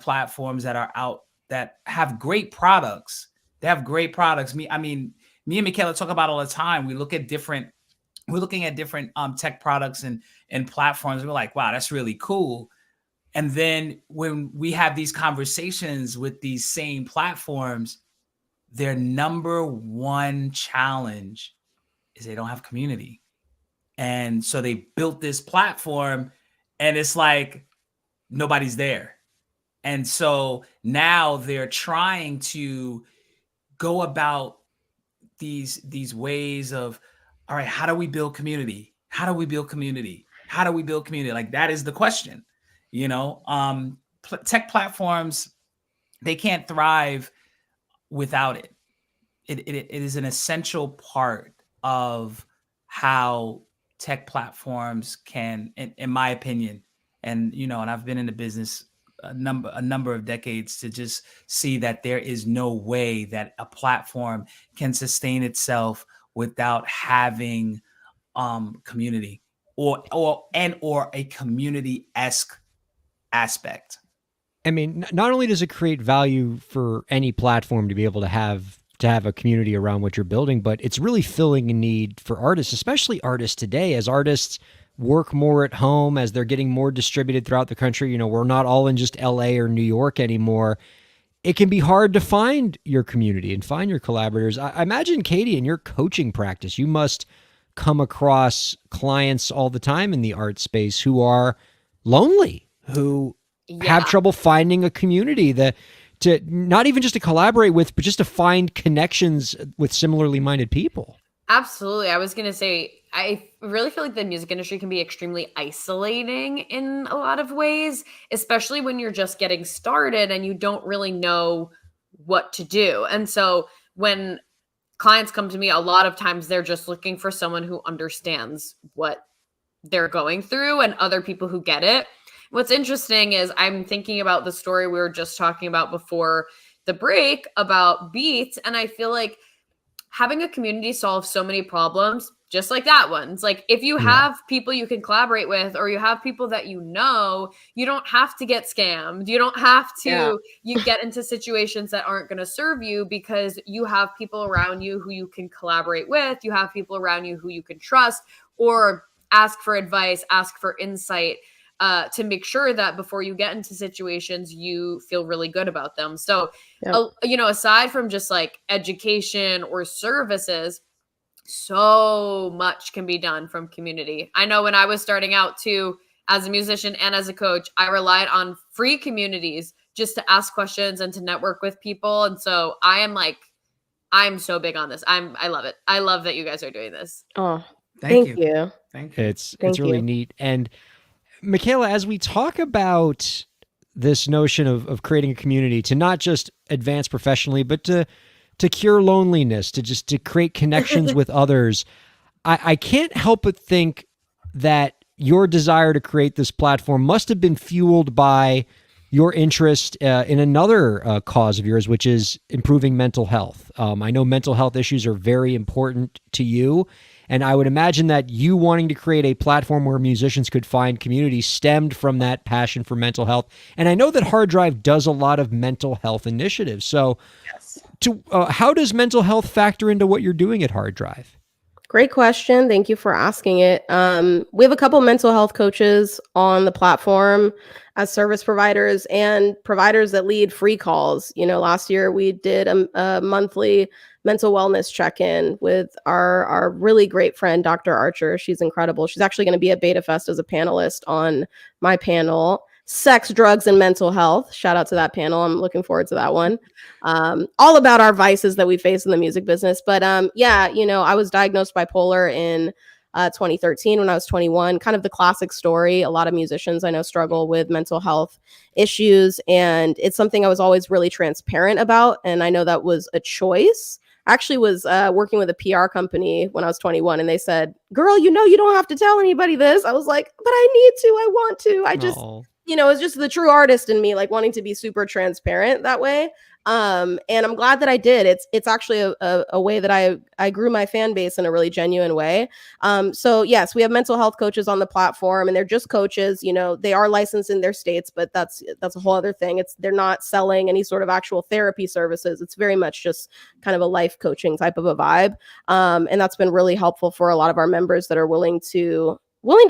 platforms that are out that have great products. They have great products. Me and Michaela talk about all the time. We're looking at different tech products and platforms. We're like, wow, that's really cool. And then when we have these conversations with these same platforms, their number one challenge is they don't have community. And so they built this platform and it's like nobody's there. And so now they're trying to go about these ways of, all right, how do we build community? How do we build community? How do we build community? Like that is the question. Tech platforms, they can't thrive without it. It is an essential part of how tech platforms can, in my opinion, and I've been in the business a number of decades to just see that there is no way that a platform can sustain itself without having community or a community-esque aspect. I mean, not only does it create value for any platform to be able to have to have a community around what you're building, but it's really filling a need for artists, especially artists today, as artists work more at home, as they're getting more distributed throughout the country. You know, we're not all in just LA or New York anymore. It can be hard to find your community and find your collaborators. I imagine, Katie, in your coaching practice, you must come across clients all the time in the art space who are lonely, who have trouble finding a community that to not even just to collaborate with, but just to find connections with similarly minded people. Absolutely. I was going to say, I really feel like the music industry can be extremely isolating in a lot of ways, especially when you're just getting started and you don't really know what to do. And so when clients come to me, a lot of times they're just looking for someone who understands what they're going through and other people who get it. What's interesting is I'm thinking about the story we were just talking about before the break about beats. And I feel like having a community solve so many problems, just like that one. It's like if you have people you can collaborate with, or you have people that you don't have to get scammed. You don't have to you get into situations that aren't going to serve you, because you have people around you who you can collaborate with. You have people around you who you can trust or ask for advice, ask for insight. To make sure that before you get into situations, you feel really good about them. So, aside from just like education or services, so much can be done from community. I know when I was starting out too, as a musician and as a coach, I relied on free communities just to ask questions and to network with people. And so I'm so big on this. I love it. I love that you guys are doing this. Oh, thank you. Thank you. It's really neat. And Michaela, as we talk about this notion of creating a community to not just advance professionally, but to cure loneliness, to create connections with others, I can't help but think that your desire to create this platform must have been fueled by your interest in another cause of yours, which is improving mental health. I know mental health issues are very important to you. And I would imagine that you wanting to create a platform where musicians could find community stemmed from that passion for mental health. And I know that Hard Drive does a lot of mental health initiatives. So how does mental health factor into what you're doing at Hard Drive? Great question. Thank you for asking it. We have a couple mental health coaches on the platform as service providers and providers that lead free calls. You know, last year we did a monthly mental wellness check-in with our really great friend, Dr. Archer. She's incredible. She's actually going to be at Beta Fest as a panelist on my panel, Sex, Drugs, and Mental Health. Shout out to that panel. I'm looking forward to that one. All about our vices that we face in the music business. But I was diagnosed bipolar in 2013 when I was 21. Kind of the classic story. A lot of musicians I know struggle with mental health issues, and it's something I was always really transparent about. And I know that was a choice. I actually was working with a PR company when I was 21, and they said, "Girl, you don't have to tell anybody this." I was like, "But I need to. I want to. I just." It's just the true artist in me, like wanting to be super transparent that way. And I'm glad that I did. It's actually a way that I grew my fan base in a really genuine way. So yes, we have mental health coaches on the platform, and they're just coaches. They are licensed in their states, but that's a whole other thing. They're not selling any sort of actual therapy services. It's very much just kind of a life coaching type of a vibe. And that's been really helpful for a lot of our members that are willing to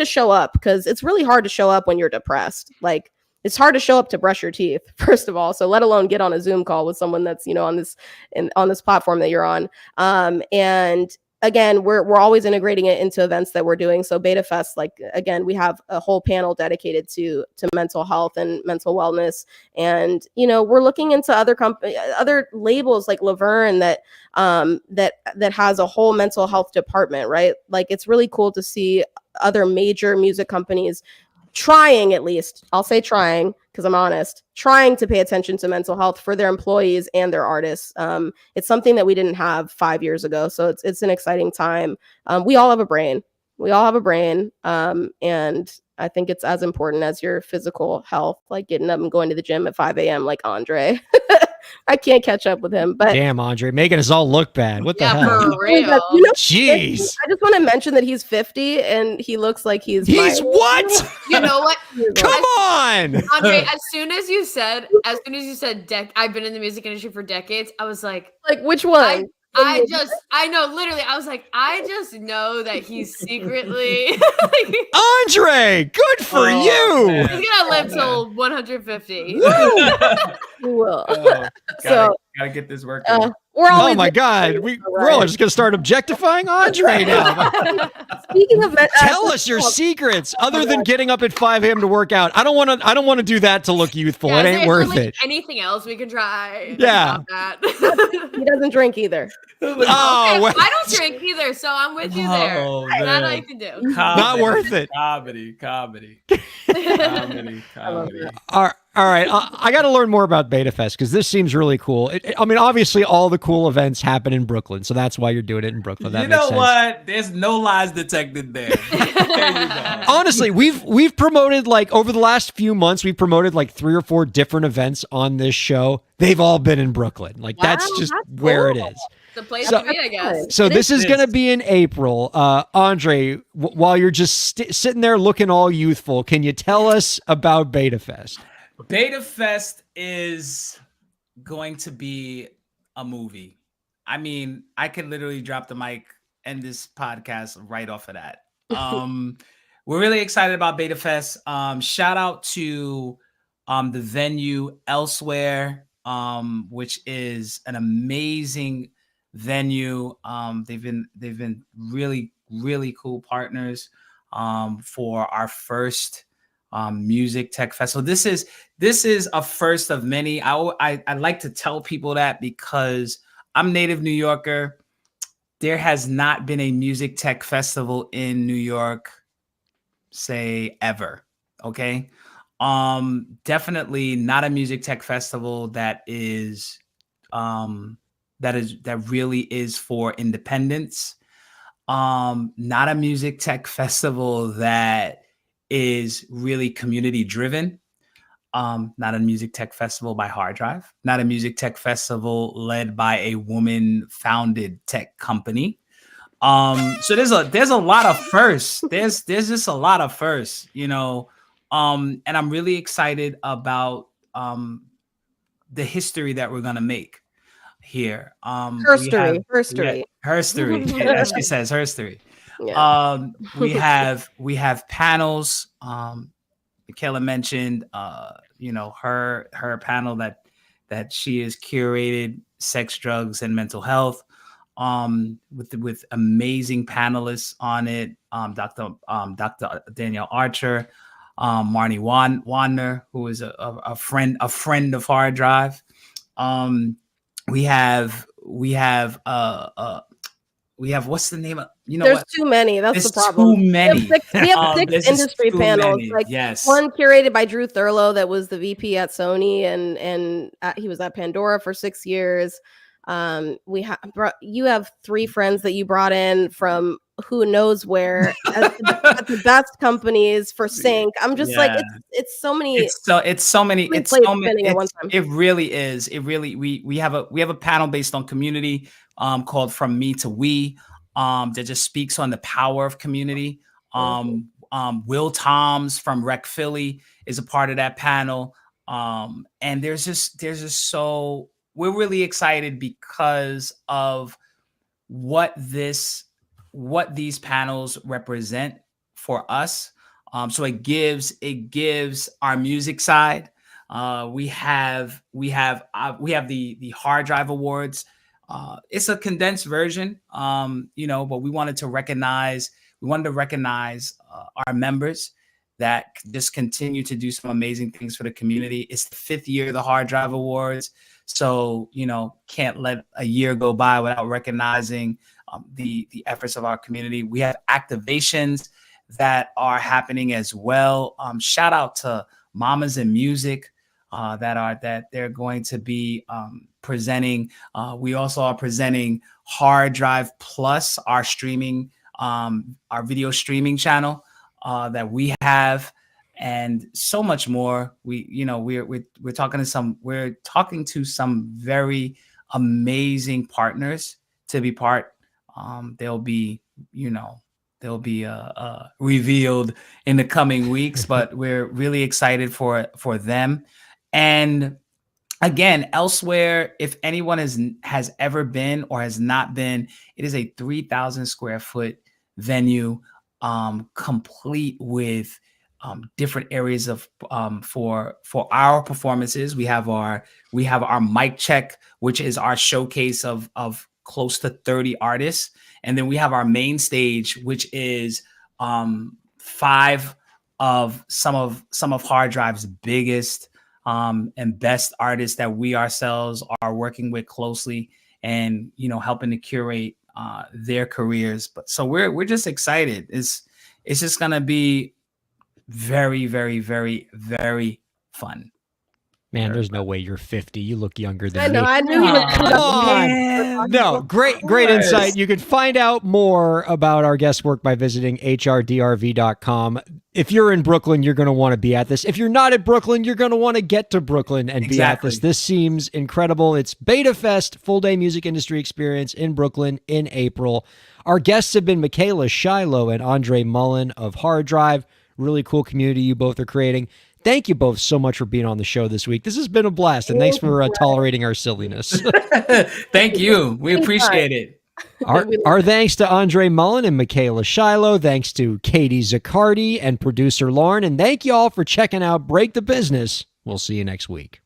show up, because it's really hard to show up when you're depressed. Like, it's hard to show up to brush your teeth, first of all. So let alone get on a Zoom call with someone that's, on this platform that you're on. And again, we're always integrating it into events that we're doing. So Beta Fest, again, we have a whole panel dedicated to mental health and mental wellness. And, we're looking into other labels like Laverne that has a whole mental health department, right? Like, it's really cool to see other major music companies trying, at least I'll say trying, because I'm honest, trying to pay attention to mental health for their employees and their artists. It's something that we didn't have 5 years ago. So it's an exciting time. We all have a brain. And I think it's as important as your physical health, like getting up and going to the gym at 5 a.m. like Andre. I can't catch up with him. But Damn, Andre, making us all look bad. What the Yeah, hell? for real. you know, Jeez. I just want to mention that he's 50 and he looks like he's He's my- what? You know what? Come on. Andre, as soon as you said, I've been in the music industry for decades, I was like, Like, which one? I know, literally, I was like, I just know that he's secretly Andre, good for you. man. he's gonna live till 150. He will. Gotta get this working. We're Oh always my God. We're all just going to start objectifying Andre now. speaking of Tell us your secrets other than getting up at 5 a.m. to work out. I don't want to do that to look youthful. Yeah, It is ain't there worth like it. anything else we can try? Yeah. About that? he doesn't drink either. Oh, well, I don't drink either, so I'm with you there. Oh, That man. I can do. Not worth it. Comedy. all right. I got to learn more about Beta Fest because this seems really cool. I mean, obviously, all the cool events happen in Brooklyn, so that's why you're doing it in Brooklyn. That You makes know sense. what? There's no lies detected there. There you go. Honestly, we've promoted like over the last few months, we've promoted like 3 or 4 different events on this show. They've all been in Brooklyn. Like that's Wow, just that's where cool. it is. The place So- to be, I guess. So this is is. going to be in April. Andre, while you're just sitting there looking all youthful, can you tell us about Beta Fest? Beta Fest is going to be a movie. I mean, I could literally drop the mic and this podcast right off of that. We're really excited about Beta Fest. Shout out to the venue Elsewhere, which is an amazing venue. They've been really cool partners for our first music tech festival. This is a first of many. I like to tell people that because I'm native New Yorker. There has not been a music tech festival in New York, say ever. Okay. Definitely not a music tech festival that really is for independence. Not a music tech festival that is really community driven. Not a music tech festival by Hard Drive, not a music tech festival led by a woman founded tech company. So there's a lot of firsts. There's just a lot of firsts, you know. And I'm really excited about the history that we're gonna make here. Herstory. Herstory. As she says, herstory. Yeah. We have panels. Michaela mentioned, her panel that she has curated, sex, drugs, and mental health, with amazing panelists on it. Dr. Danielle Archer, Marnie Wanner, who is a friend of Hard Drive. We have what's the name of, There's too many. That's There's the problem. too many. We have There's six just industry too panels. many. Like Yes. one curated by Drew Thurlow, that was the VP at Sony, and he was at Pandora for 6 years. You have 3 friends that you brought in from who knows where at the best companies for sync. I'm just like, it's so many. It's so many. plates spinning at one time. It really is. It really, we have a panel based on community, called From Me to We, that just speaks on the power of community. Will Toms from Rec Philly is a part of that panel. And there's just so, we're really excited because of what these panels represent for us. So it gives our music side. We have the Hard Drive Awards. It's a condensed version, but we wanted to recognize our members that just continue to do some amazing things for the community. It's the 5th year of the Hard Drive Awards. So, can't let a year go by without recognizing the efforts of our community. We have activations that are happening as well. Shout out to Mamas in Music that they're going to be presenting. We also are presenting Hard Drive Plus, our video streaming channel that we have. and so much more. We're talking to some very amazing partners to be part. They'll be revealed in the coming weeks, but we're really excited for them. And again, elsewhere, if anyone has ever been or has not been, it is a 3,000 square foot venue, complete with different areas of for our performances. We have our mic check, which is our showcase of close to 30 artists, and then we have our main stage, which is 5 of some of Hard Drive's biggest and best artists that we ourselves are working with closely, and helping to curate their careers. But so we're just excited. It's just gonna be very, very, very, very fun. Man, there's no way you're 50. You look younger than I know. me. I knew you were Come on. No, great insight. You can find out more about our guest work by visiting hrdrv.com. If you're in Brooklyn, you're going to want to be at this. If you're not at Brooklyn, you're going to want to get to Brooklyn and be at this. This seems incredible. It's Beta Fest, full-day music industry experience in Brooklyn in April. Our guests have been Michaela Shiloh and Andre Mullen of Hard Drive. Really cool community you both are creating. Thank you both so much for being on the show this week. This has been a blast, and thanks for tolerating our silliness. Thank you. We appreciate it. Our thanks to Andre Mullen and Michaela Shiloh. Thanks to Katie Zaccardi and producer Lauren. And thank you all for checking out Break the Business. We'll see you next week.